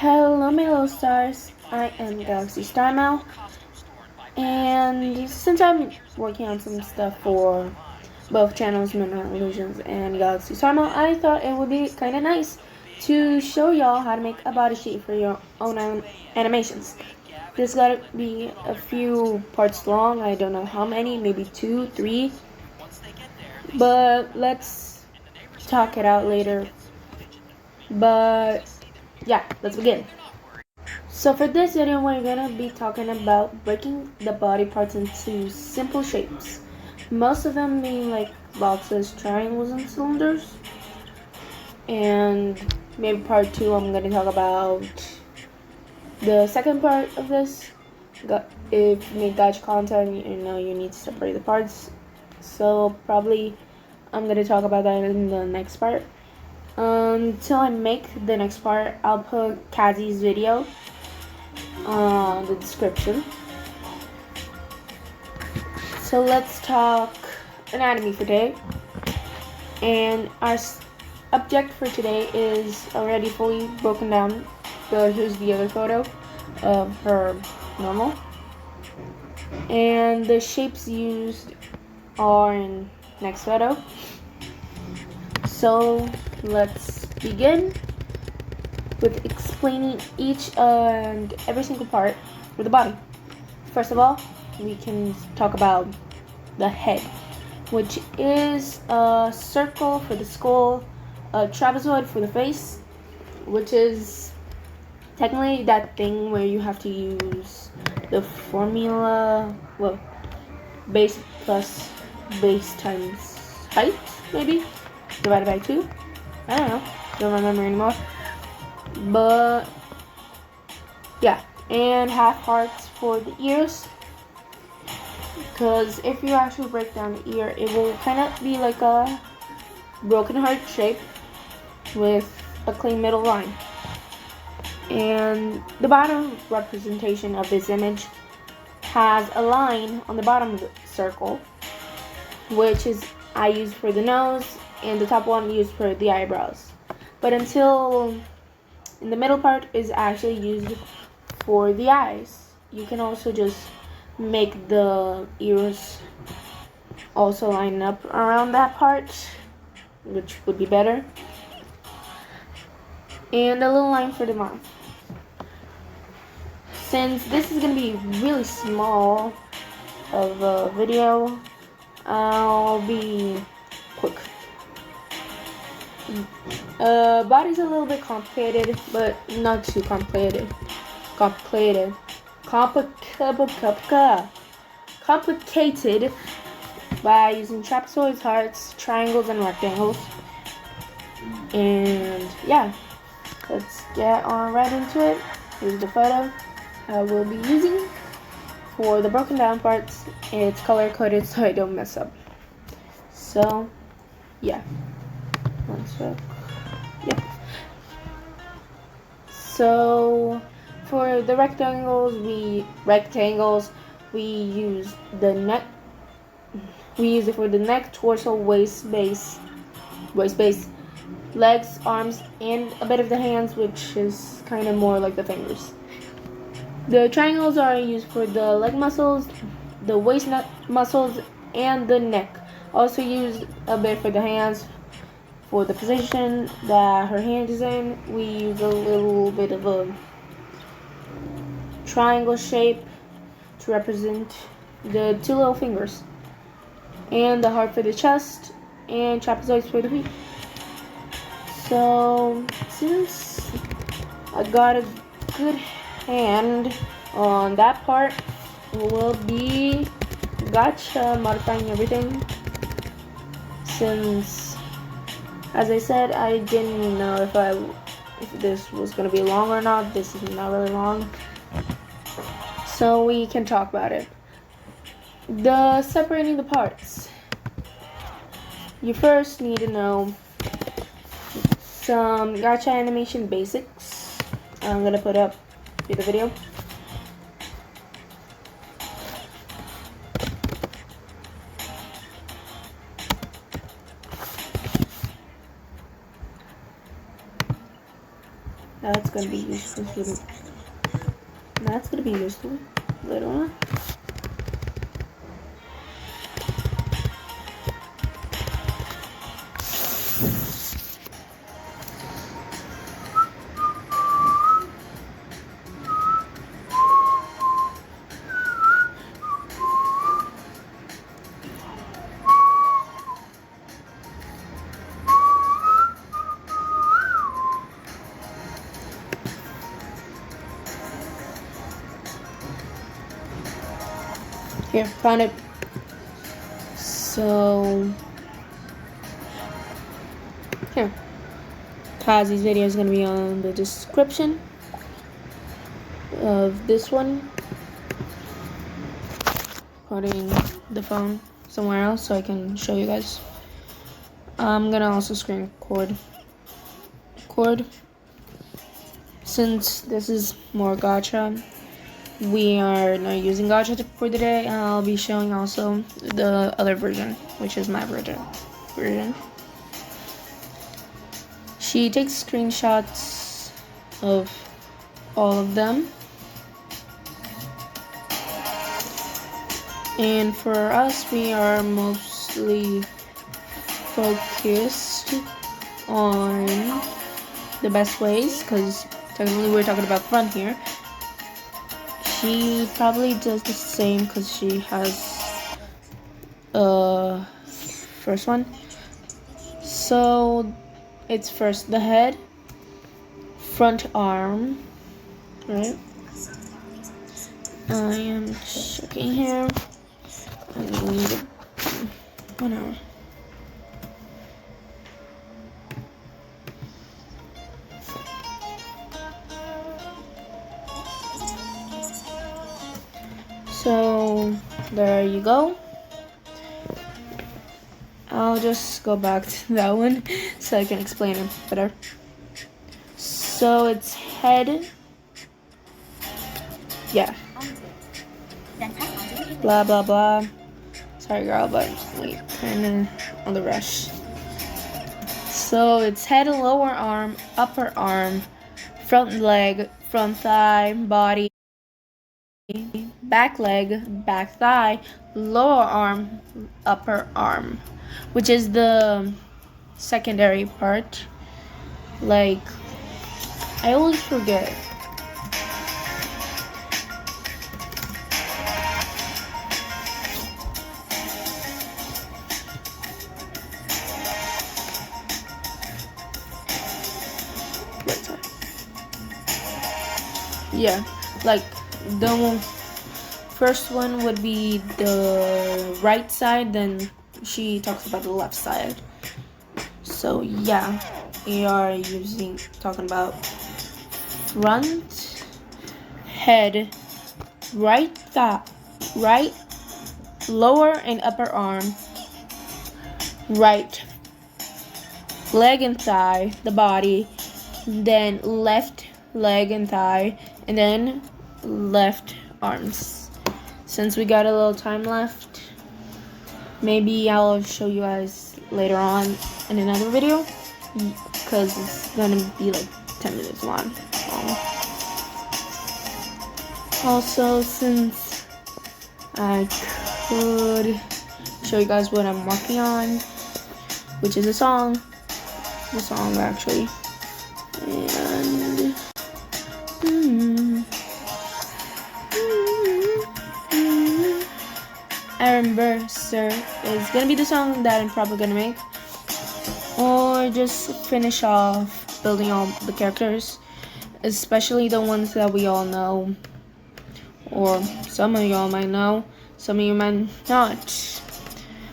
Hello, my little stars. I am Galaxy Star now, and since I'm working on some stuff for both channels, Midnight Illusions and Galaxy Star, I thought it would be kind of nice to show y'all how to make a body sheet for your own animations. This gotta be a few parts long. I don't know how many, maybe 2, 3, but let's talk it out later. But yeah, let's begin. So for this video, we're gonna be talking about breaking the body parts into simple shapes. Most of them being like boxes, triangles, and cylinders. And maybe part 2, I'm gonna talk about the second part of this. If you make gacha content, you know you need to separate the parts. So probably I'm gonna talk about that in the next part. Until I make the next part, I'll put Kazi's video on the description. So let's talk anatomy for today. And our object for today is already fully broken down, but here's the other photo of her normal. And the shapes used are in next photo. So let's begin with explaining each and every single part of the body. First of all, we can talk about the head, which is a circle for the skull, a trapezoid for the face, which is technically that thing where you have to use the formula, well, base plus base times height, maybe, divided by 2. I don't know, don't remember anymore. But yeah, and half hearts for the ears, because if you actually break down the ear, it will kind of be like a broken heart shape with a clean middle line. And the bottom representation of this image has a line on the bottom of the circle, which is I use for the nose, and the top one used for the eyebrows. But until in the middle part is actually used for the eyes. You can also just make the ears also line up around that part, which would be better. And a little line for the mouth. Since this is going to be really small of a video, I'll be quick. Body's a little bit complicated, but not too complicated. Complicated by using trapezoids, hearts, triangles, and rectangles. And yeah, let's get on right into it. Here's the photo I will be using for the broken down parts. It's color coded so I don't mess up. So yeah, one sec. Yep. So for the rectangles, we use the neck. We use it for the neck, torso, waist base, legs, arms, and a bit of the hands, which is kind of more like the fingers. The triangles are used for the leg muscles, the waist muscles, and the neck. Also used a bit for the hands. For the position that her hand is in, we use a little bit of a triangle shape to represent the 2 little fingers, and the heart for the chest, and trapezoids for the feet. So since I got a good hand on that part, we'll be gacha modifying everything. Since, as I said, I didn't know if this was going to be long or not. This is not really long, so we can talk about it. The separating the parts. You first need to know some gacha animation basics. I'm going to put up the video. That's gonna be useful. That's gonna be useful later on. Here, found it. So, here. Kazi's video is going to be on the description of this one. Putting the phone somewhere else so I can show you guys. I'm going to also screen record. Since this is more gacha, we are not using gacha for the day. I'll be showing also the other version, which is my version. She takes screenshots of all of them. And for us, we are mostly focused on the best ways, because technically we're talking about front here. She probably does the same because she has first one. So it's first the head, front arm, right? I am checking here. I need 1 hour. So there you go. I'll just go back to that one so I can explain it better. So it's head, yeah, blah blah blah. Sorry girl, but we kinda on the rush. So it's head, lower arm, upper arm, front leg, front thigh, body, back leg, back thigh, lower arm, upper arm, which is the secondary part. Like, I always forget. Yeah, like the first one would be the right side, then she talks about the left side. So yeah, we are talking about front, head, right thigh, right lower and upper arm, right leg and thigh, the body, then left leg and thigh, and then left arms. Since we got a little time left, maybe I'll show you guys later on in another video, because it's gonna be like 10 minutes long. Also, since I could show you guys what I'm working on, which is the song actually, and I remember Sir is gonna be the song that I'm probably gonna make, or just finish off building all the characters, especially the ones that we all know, or some of y'all might know, some of you might not,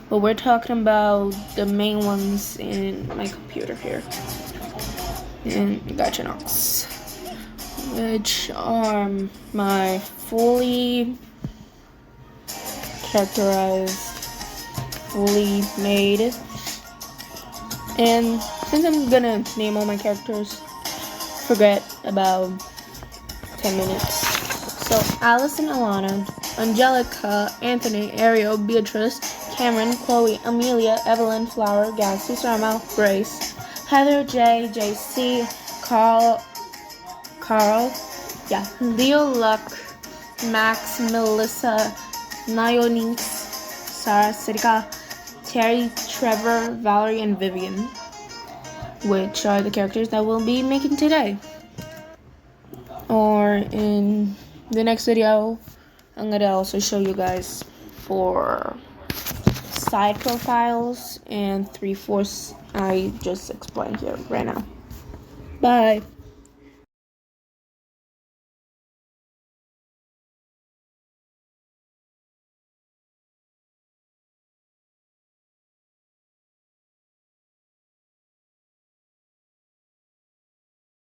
but we're talking about the main ones in my computer here, in Gacha Nox, which are my fully characterized, fully made. And since I'm gonna name all my characters, forget about 10 minutes. So Allison, Alana, Angelica, Anthony, Ariel, Beatrice, Cameron, Chloe, Amelia, Evelyn, Flower, Galaxy, Sarma, Grace, Heather, Jay, JC, Carl, Carl, Leo, Luck, Max, Melissa, Nioninx, Sarah, Sitka, Terry, Trevor, Valerie, and Vivian, which are the characters that we'll be making today. Or in the next video, I'm gonna also show you guys for side profiles and 3/4 I just explained here right now. Bye.